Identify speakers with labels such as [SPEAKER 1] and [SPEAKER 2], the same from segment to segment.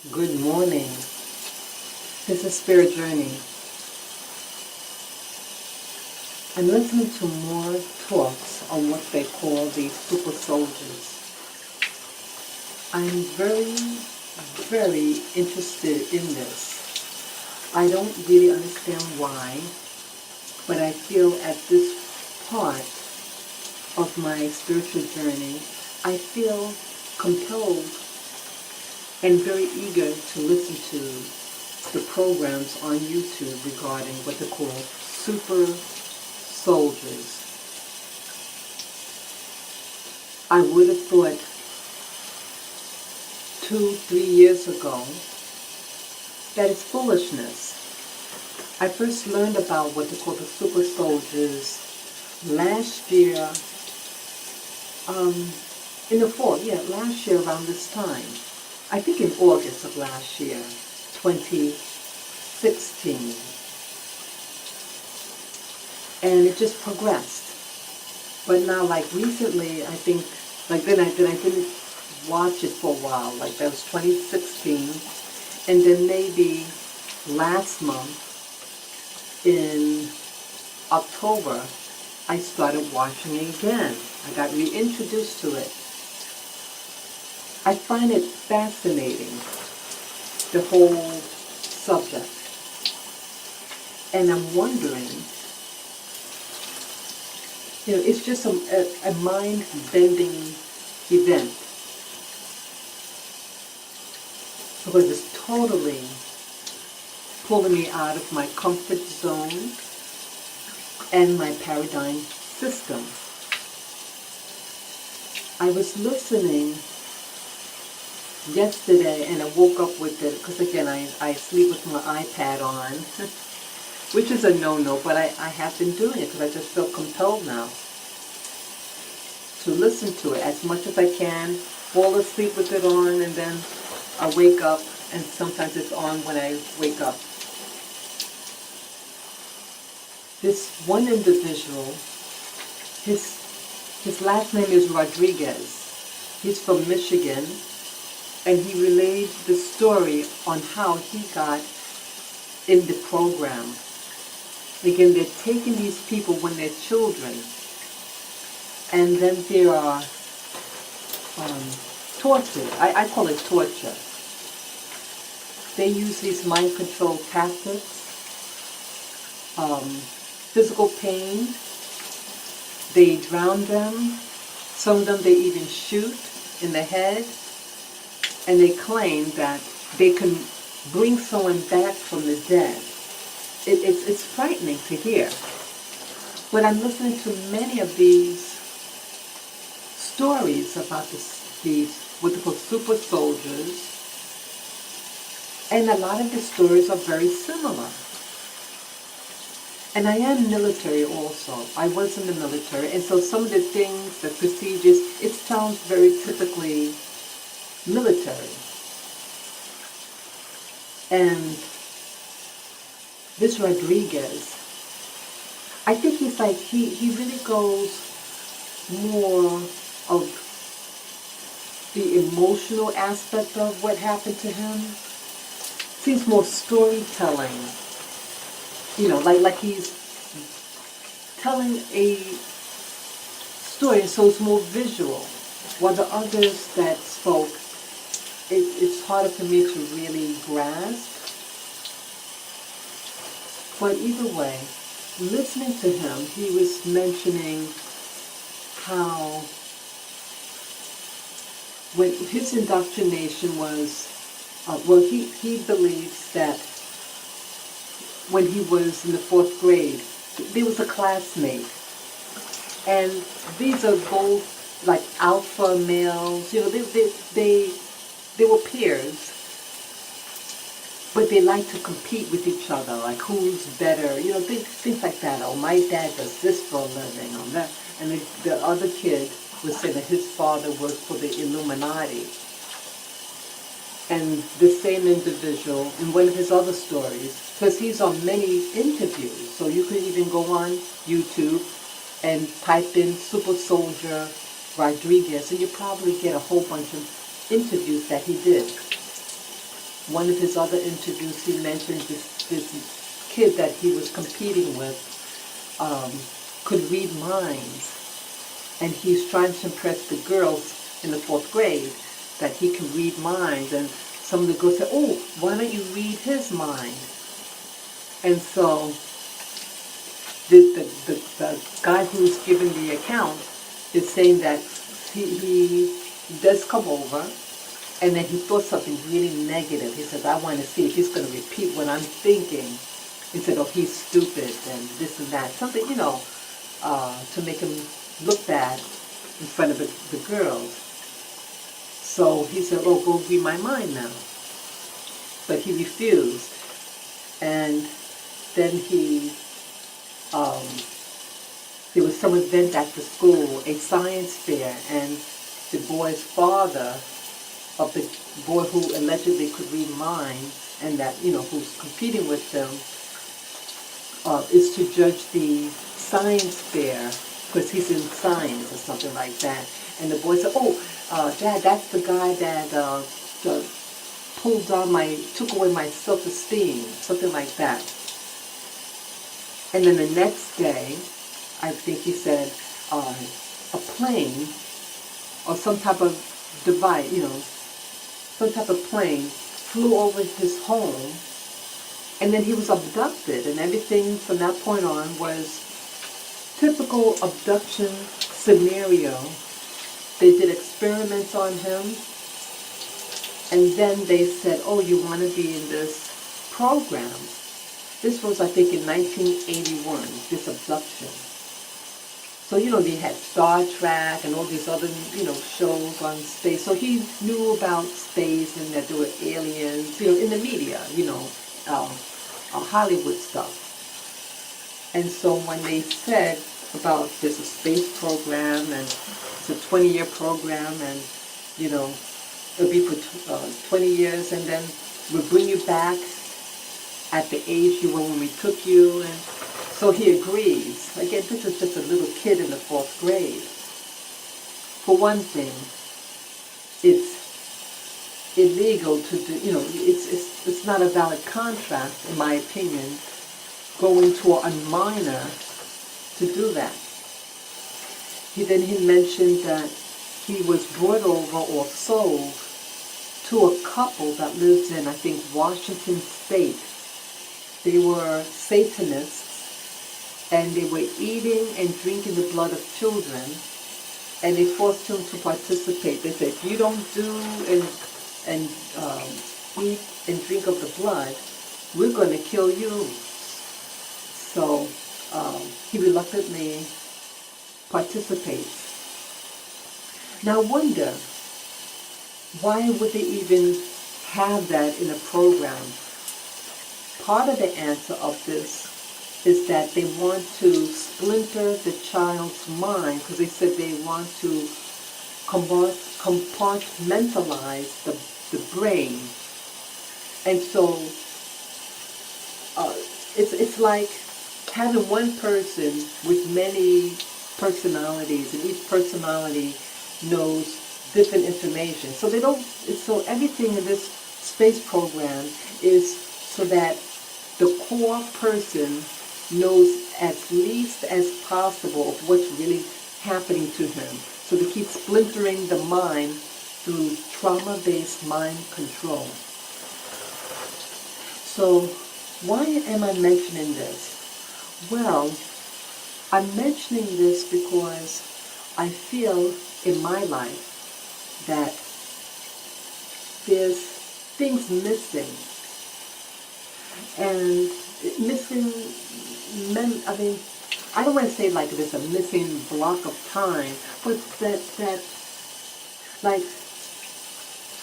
[SPEAKER 1] Good morning. This is Spirit Journey. I'm listening to more talks on what they call the super soldiers. I'm very interested in this. I don't really understand why, but I feel at this part of my spiritual journey, I feel compelled and very eager to listen to the programs on YouTube regarding what they call super soldiers. I would have thought 2, 3 years ago that it's foolishness. I first learned about what they call the super soldiers last year, in the fall, last year around this time. I think in August of last year, 2016. And it just progressed. But now, like recently, I think, then I didn't watch it for a while. Like that was 2016. And then maybe last month, in October, I started watching it again. I got reintroduced to it. I find it fascinating, the whole subject. And I'm wondering, it's just a mind-bending event. Because it's totally pulling me out of my comfort zone and my paradigm system. I was listening yesterday and I woke up with it, because again I sleep with my iPad on, which is a no-no, but I have been doing it because I just feel compelled now to listen to it as much as I can, fall asleep with it on, and then I wake up, and sometimes it's on when I wake up. This one individual, his last name is Rodriguez. He's from Michigan. And he relayed the story on how he got in the program. Again, they're taking these people when they're children, and then they are tortured. I call it torture. They use these mind control tactics, physical pain. They drown them. Some of them they even shoot in the head. And they claim that they can bring someone back from the dead. It's frightening to hear. But I'm listening to many of these stories about these what they call super soldiers, and a lot of the stories are very similar. And I am military also. I was in the military, and so some of the things, the procedures, it sounds very typically military. And this Rodriguez, I think he's like, he really goes more of the emotional aspect of what happened to him. Seems more storytelling, like he's telling a story, so it's more visual. While the others that spoke, it's harder for me to really grasp. But either way, listening to him, he was mentioning how when his indoctrination was, he believes that when he was in the 4th grade, there was a classmate. And these are both like alpha males, they were peers, but they like to compete with each other, like who's better, things like that. Oh, my dad does this for a living, or that. And the other kid would say that his father worked for the Illuminati. And the same individual, in one of his other stories, because he's on many interviews, so you could even go on YouTube and type in Super Soldier Rodriguez, and you probably get a whole bunch of interviews that he did. one of his other interviews, he mentioned this kid that he was competing with um, could read minds. And he's trying to impress the girls in the 4th grade that he can read minds. And some of the girls said, oh, why don't you read his mind? And so the guy who's giving the account is saying that he does come over, and then he thought something really negative. He says, I want to see if he's going to repeat what I'm thinking. He said, oh, he's stupid and this and that. Something, to make him look bad in front of the girls. So he said, oh, go read my mind now. But he refused. And then there was some event at the school, a science fair, and the boy's father, of the boy who allegedly could read minds, and that, who's competing with them, is to judge the science fair, because he's in science or something like that. And the boy said, oh, Dad, that's the guy that took away my self-esteem, something like that. And then the next day, I think he said, a plane or some type of device, some type of plane flew over his home, and then he was abducted, and everything from that point on was typical abduction scenario. They did experiments on him, and then they said, oh, you want to be in this program. This was, I think, in 1981, this abduction. So, they had Star Trek and all these other, shows on space. So he knew about space and that there were aliens, in the media, Hollywood stuff. And so when they said about there's a space program and it's a 20-year program and, it'll be for 20 years and then we'll bring you back at the age you were when we took you. And so he agrees. Again, this is just a little kid in the 4th grade. For one thing, it's illegal to do, it's not a valid contract, in my opinion, going to a minor to do that. He mentioned that he was brought over or sold to a couple that lives in, I think, Washington State. They were Satanists, and they were eating and drinking the blood of children, and they forced him to participate. They said, if you don't do and eat and drink of the blood, we're going to kill you. So he reluctantly participates. Now I wonder, why would they even have that in a program? Part of the answer of this is that they want to splinter the child's mind, because they said they want to compartmentalize the brain. And so it's like having one person with many personalities, and each personality knows different information. So so everything in this space program is so that the core person knows as least as possible of what's really happening to him. So they keep splintering the mind through trauma-based mind control. So why am I mentioning this? Well, I'm mentioning this because I feel in my life that there's things missing. And missing, I don't want to say like there's a missing block of time, but that like,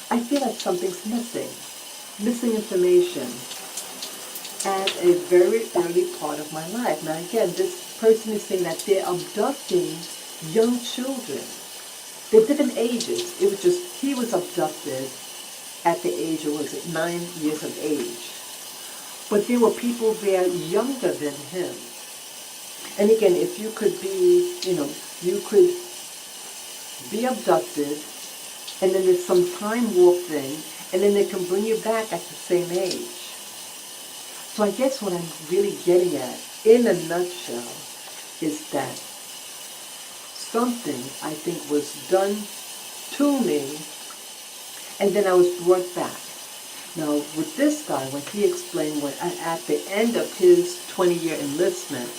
[SPEAKER 1] I feel like something's missing information at a very early part of my life. Now again, this person is saying that they're abducting young children. They're different ages. It was just, he was abducted at the age of, 9 years of age. But there were people there younger than him. And again, if you could be, you could be abducted, and then there's some time warp thing, and then they can bring you back at the same age. So I guess what I'm really getting at, in a nutshell, is that something I think was done to me, and then I was brought back. Now, with this guy, when he explained when at the end of his 20-year enlistment,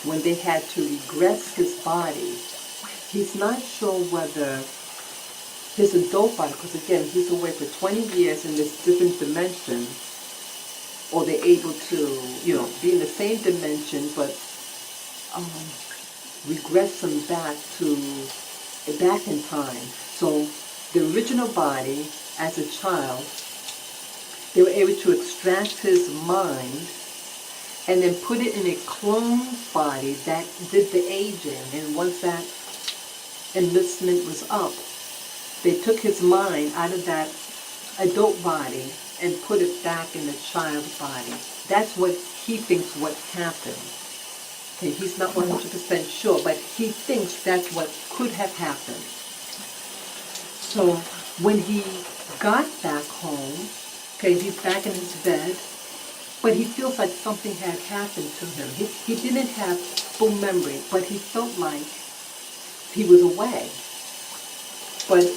[SPEAKER 1] when they had to regress his body, he's not sure whether his adult body, because again, he's away for 20 years in this different dimension, or they're able to, be in the same dimension, but regress him back in time. So the original body, as a child, they were able to extract his mind and then put it in a clone body that did the aging. And once that enlistment was up, they took his mind out of that adult body and put it back in the child body. That's what he thinks what happened. Okay, he's not 100% sure, but he thinks that's what could have happened. So when he got back home, okay, he's back in his bed, but he feels like something had happened to him. He didn't have full memory, but he felt like he was away. But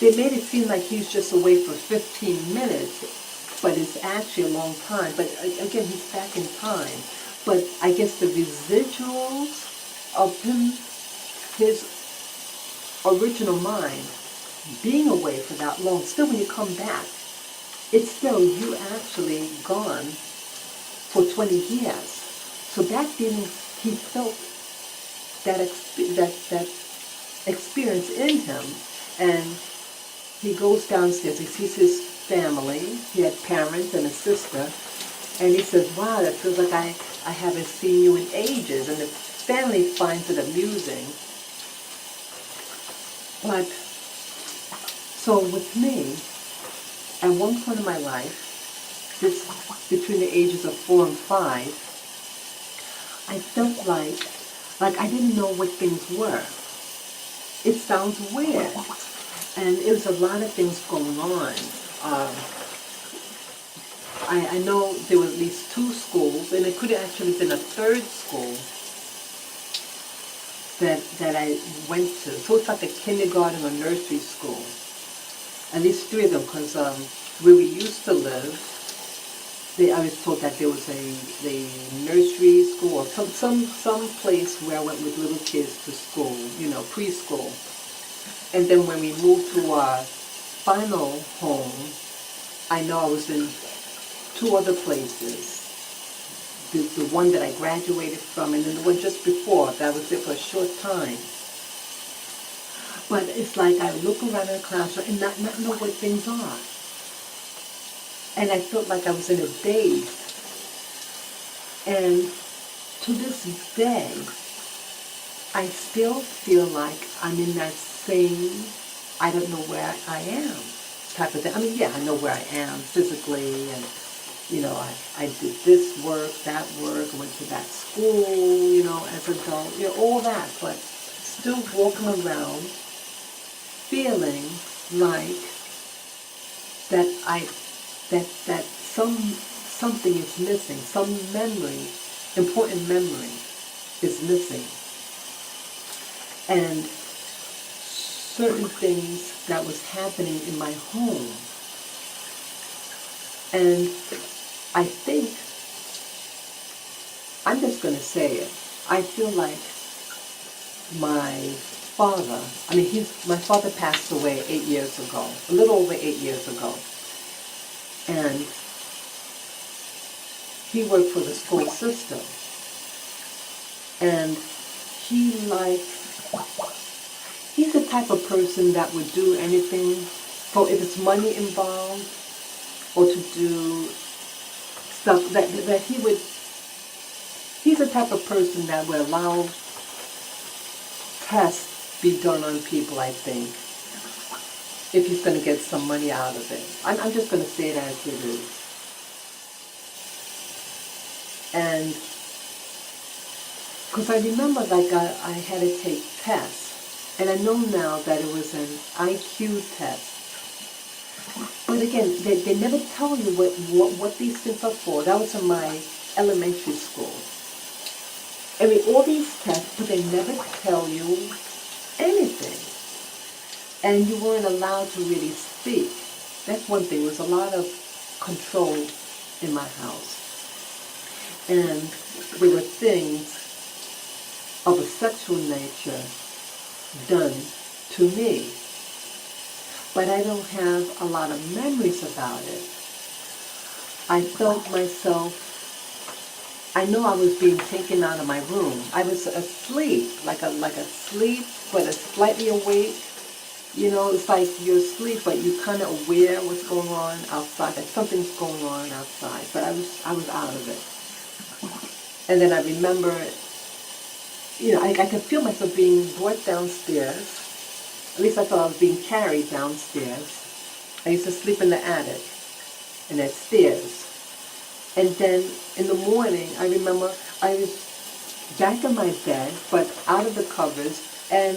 [SPEAKER 1] they made it seem like he's just away for 15 minutes, but it's actually a long time. But again, he's back in time. But I guess the residuals of him, his original mind, being away for that long, still when you come back, it's still you actually gone for 20 years. So that feeling, he felt that experience in him, and he goes downstairs, he sees his family, he had parents and a sister, and he says, wow, that feels like I haven't seen you in ages, and the family finds it amusing. But, so with me, at one point in my life, this between the ages of 4 and 5, I felt like I didn't know what things were. It sounds weird. And it was a lot of things going on. I know there were at least 2 schools, and it could have actually been a 3rd school that I went to. So it's like a kindergarten or nursery school. At least 3 of them, because where we used to live, I was told that there was a nursery school or some place where I went with little kids to school, preschool. And then when we moved to our final home, I know I was in 2 other places. The one that I graduated from, and then the one just before, that I was there for a short time. But it's like I look around in the classroom and not know what things are. And I felt like I was in a daze. And to this day, I still feel like I'm in that same, I don't know where I am type of thing. I mean, yeah, I know where I am physically, and, I did this work, that work, I went to that school, as an adult, all that, but still walking around feeling like that something is missing, some memory, important memory is missing. And certain things that was happening in my home. And I think, I'm just going to say it, I feel like my father passed away 8 years ago, a little over 8 years ago. And he worked for the school system. And he's the type of person that would do anything, for if it's money involved, or to do stuff that he's the type of person that would allow tests be done on people, I think, if he's going to get some money out of it. I'm just going to say it as it is. And because I remember I had to take tests, And I know now that it was an IQ test. But again, they never tell you what these things are for. That was in my elementary school. I mean, all these tests, but they never tell you anything. And you weren't allowed to really speak. That's one thing. There was a lot of control in my house. And there were things of a sexual nature done to me. But I don't have a lot of memories about it. I felt myself, I know I was being taken out of my room. I was asleep, like asleep, but a slightly awake. You know, it's like you're asleep, but you're kind of aware what's going on outside, that something's going on outside. But I was out of it. And then I remember, you know, I could feel myself being brought downstairs. At least I thought I was being carried downstairs. I used to sleep in the attic and at stairs. And then in the morning, I remember I was back in my bed, but out of the covers and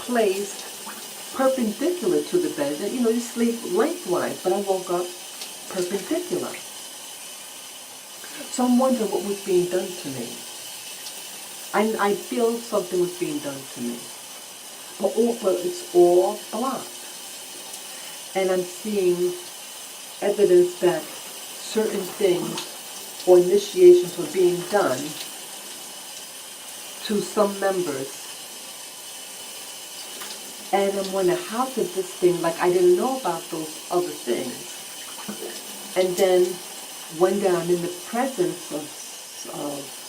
[SPEAKER 1] placed perpendicular to the bed. And, you know, you sleep lengthwise, but I woke up perpendicular. So I'm wondering what was being done to me. I feel something was being done to me. But it's all blocked. And I'm seeing evidence that certain things or initiations were being done to some members. And I'm wondering, how could this thing, like I didn't know about those other things. And then one day I'm in the presence of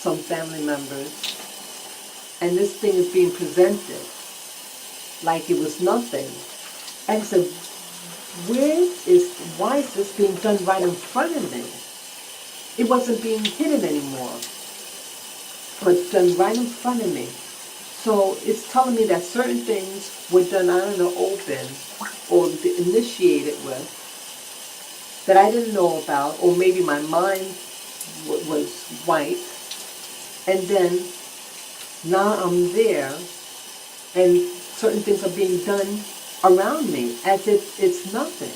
[SPEAKER 1] some family members, and this thing is being presented like it was nothing. And I said, why is this being done right in front of me? It wasn't being hidden anymore, but done right in front of me. So it's telling me that certain things were done out in the open or initiated with that I didn't know about, or maybe my mind was white. And then now I'm there and certain things are being done around me as if it's nothing.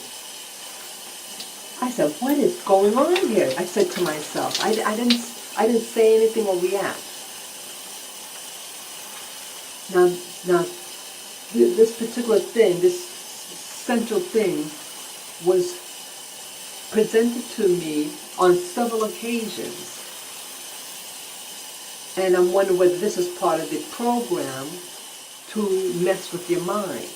[SPEAKER 1] I said, what is going on here? I said to myself. I didn't say anything or react. Now, this particular thing, this central thing, was presented to me on several occasions. And I'm wondering whether this is part of the program to mess with your mind.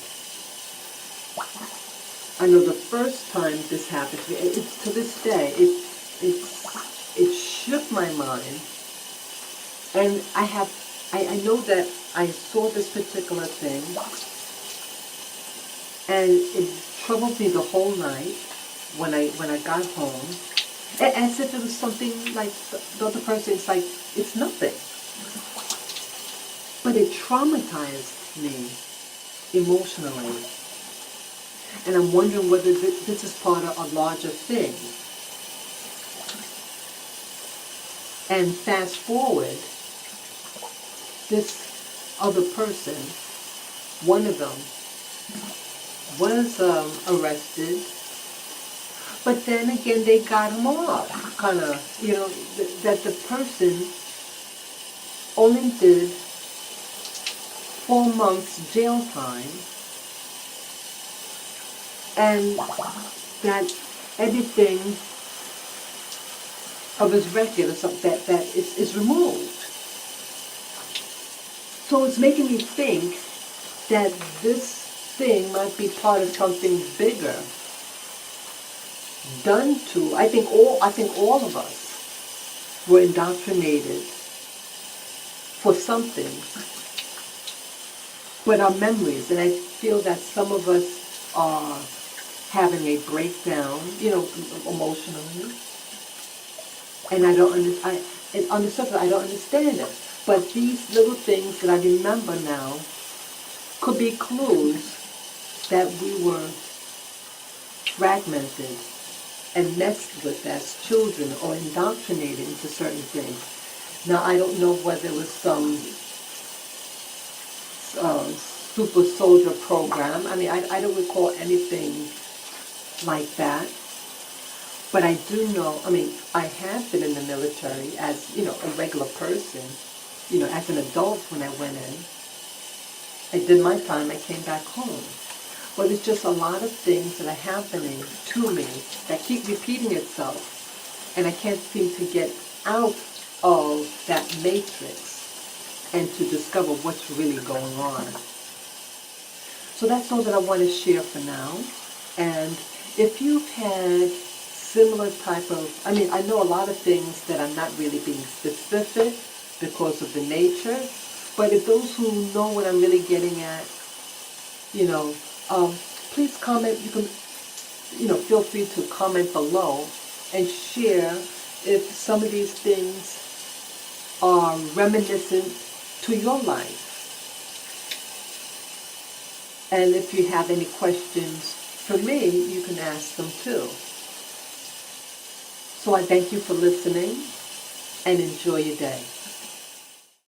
[SPEAKER 1] I know the first time this happened to me, to this day, it shook my mind. And I know that I saw this particular thing, and it troubled me the whole night when I got home, as if it was something like the other person. It's like it's nothing, but it traumatized me emotionally. And I'm wondering whether this is part of a larger thing. And fast forward, this other person, one of them, was arrested, but then again they got him off. Kind of, you know, that the person only did 4 months jail time, and that everything of his record or something that is removed. So it's making me think that this thing might be part of something bigger done to. I think all of us were indoctrinated for something, but our memories, and I feel that some of us are having a breakdown, you know, emotionally, and on the surface I don't understand it. But these little things that I remember now could be clues that we were fragmented and messed with as children or indoctrinated into certain things. Now I don't know whether it was some super soldier program. I mean, I don't recall anything like that. But I do know, I mean, I have been in the military as, a regular person, as an adult when I went in. I did my time, I came back home. But it's just a lot of things that are happening to me that keep repeating itself. And I can't seem to get out of that matrix and to discover what's really going on. So that's all that I want to share for now. And if you've had similar type of, I mean, I know a lot of things that I'm not really being specific because of the nature, but if those who know what I'm really getting at, please comment. You can, feel free to comment below and share if some of these things are reminiscent to your life. And if you have any questions for me, you can ask them too. So I thank you for listening and enjoy your day.